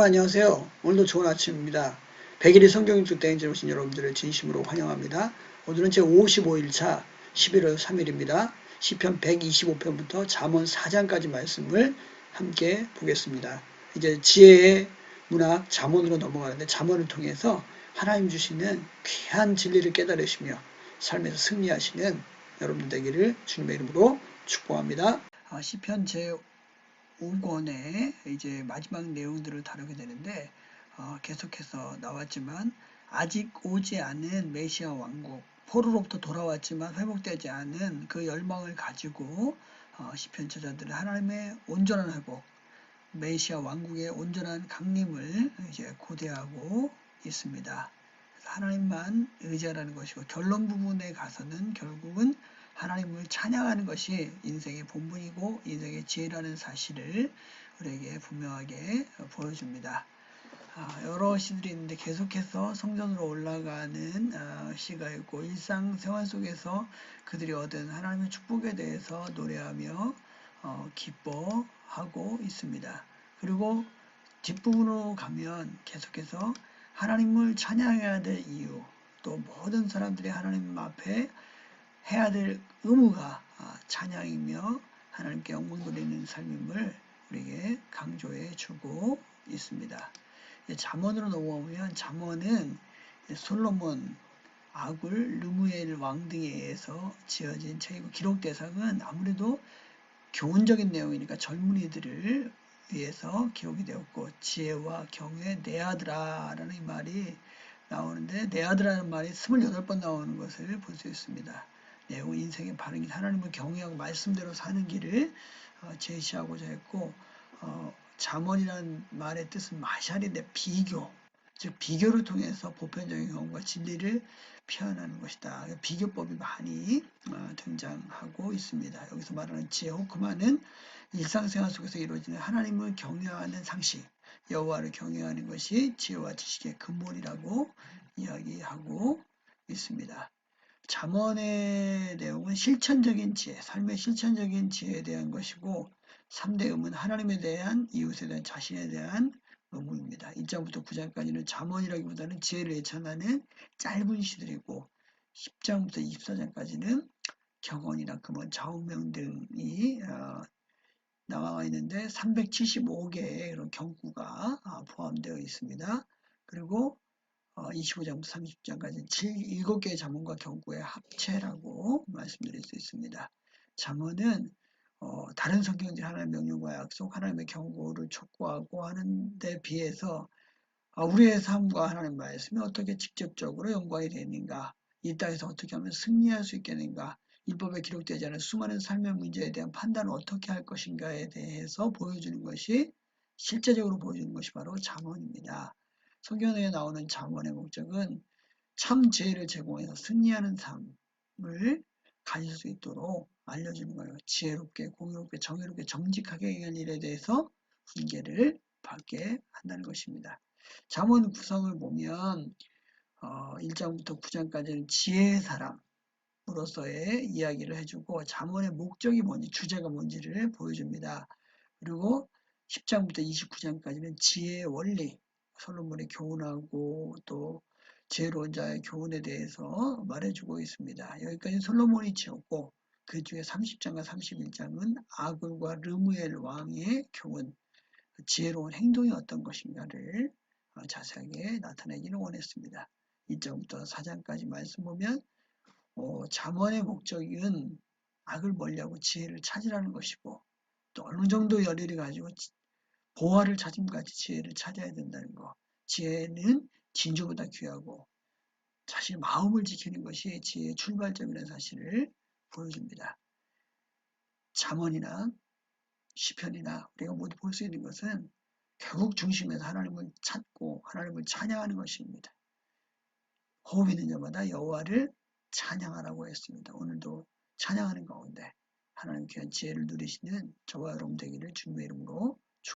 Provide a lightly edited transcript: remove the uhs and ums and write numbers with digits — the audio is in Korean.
여러분 안녕하세요. 오늘도 좋은 아침입니다. 100일의 성경 읽기 대행진에 오신 여러분들을 진심으로 환영합니다. 오늘은 제 55일차 11월 3일입니다. 시편 125편부터 잠언 4장까지 말씀을 함께 보겠습니다. 이제 지혜의 문학 잠언으로 넘어가는데 잠언을 통해서 하나님 주시는 귀한 진리를 깨달으시며 삶에서 승리하시는 여러분들 되기를 주님의 이름으로 축복합니다. 시편 제 5권의 이제 마지막 내용들을 다루게 되는데 계속해서 나왔지만 아직 오지 않은 메시아 왕국, 포로로부터 돌아왔지만 회복되지 않은 그 열망을 가지고 시편 저자들은 하나님의 온전한 회복, 메시아 왕국의 온전한 강림을 이제 고대하고 있습니다. 하나님만 의지하라는 것이고 결론 부분에 가서는 결국은 하나님을 찬양하는 것이 인생의 본분이고 인생의 지혜라는 사실을 우리에게 분명하게 보여줍니다. 여러 시들이 있는데 계속해서 성전으로 올라가는 시가 있고 일상생활 속에서 그들이 얻은 하나님의 축복에 대해서 노래하며 기뻐하고 있습니다. 그리고 뒷부분으로 가면 계속해서 하나님을 찬양해야 될 이유, 또 모든 사람들이 하나님 앞에 해야 될 의무가 찬양이며 하나님께 영광 돌리는 삶임을 우리에게 강조해 주고 있습니다. 잠언으로 넘어오면 잠언은 솔로몬, 아굴, 르무엘 왕 등에 의해서 지어진 책이고 기록 대상은 아무래도 교훈적인 내용이니까 젊은이들을 위해서 기록이 되었고 지혜와 경외 내 아들아 라는 말이 나오는데 내 아들아라는 말이 28번 나오는 것을 볼 수 있습니다. 내용은 인생의 바른 길, 하나님을 경외하고 말씀대로 사는 길을 제시하고자 했고 잠언이라는 말의 뜻은 마샬인데 비교, 즉 비교를 통해서 보편적인 경험과 진리를 표현하는 것이다. 비교법이 많이 등장하고 있습니다. 여기서 말하는 지혜 호크만은 일상생활 속에서 이루어지는 하나님을 경외하는 상식, 여호와를 경외하는 것이 지혜와 지식의 근본이라고 이야기하고 있습니다. 잠언의 내용은 실천적인 지혜, 삶의 실천적인 지혜에 대한 것이고 3대 의무는 하나님에 대한, 이웃에 대한, 자신에 대한 의무입니다. 1장부터 9장까지는 잠언이라기보다는 지혜를 예찬하는 짧은 시들이고 10장부터 24장까지는 경언이나 금언, 좌우명 등이 나와 있는데 375개의 그런 경구가 포함되어 있습니다. 그리고 25장부터 30장까지 7개의 잠언과 경구의 합체라고 말씀드릴 수 있습니다. 잠언은 다른 성경들이 하나님의 명령과 약속, 하나님의 경고를 촉구하고 하는 데 비해서 우리의 삶과 하나님 말씀이 어떻게 직접적으로 연관이 되는가, 이 땅에서 어떻게 하면 승리할 수 있겠는가, 율법에 기록되지 않은 수많은 삶의 문제에 대한 판단을 어떻게 할 것인가에 대해서 보여주는 것이, 실제적으로 보여주는 것이 바로 잠언입니다. 성경에 나오는 잠언의 목적은 참 지혜를 제공해서 승리하는 삶을 가질 수 있도록 알려주는 거예요. 지혜롭게, 공의롭게, 정의롭게, 정직하게 행할 일에 대해서 훈계를 받게 한다는 것입니다. 잠언 구성을 보면 1장부터 9장까지는 지혜의 사람으로서의 이야기를 해주고 잠언의 목적이 뭔지, 주제가 뭔지를 보여줍니다. 그리고 10장부터 29장까지는 지혜의 원리, 솔로몬이 교훈하고 또 지혜로운 자의 교훈에 대해서 말해주고 있습니다. 여기까지 솔로몬이 지었고 그 중에 30장과 31장은 아굴과 르무엘 왕의 교훈, 지혜로운 행동이 어떤 것인가를 자세하게 나타내기를 원했습니다. 2장부터 4장까지 말씀 보면 잠언의 목적은 악을 멀리하고 지혜를 찾으라는 것이고 또 어느 정도 열의를 가지고 보화를 찾음같이 지혜를 찾아야 된다는 것. 지혜는 진주보다 귀하고 자신의 마음을 지키는 것이 지혜의 출발점이라는 사실을 보여줍니다. 잠언이나 시편이나 우리가 모두 볼 수 있는 것은 결국 중심에서 하나님을 찾고 하나님을 찬양하는 것입니다. 호흡 있는 자마다 여호와를 찬양하라고 했습니다. 오늘도 찬양하는 가운데 하나님 귀한 지혜를 누리시는 저와 여러분 되기를 주님의 이름으로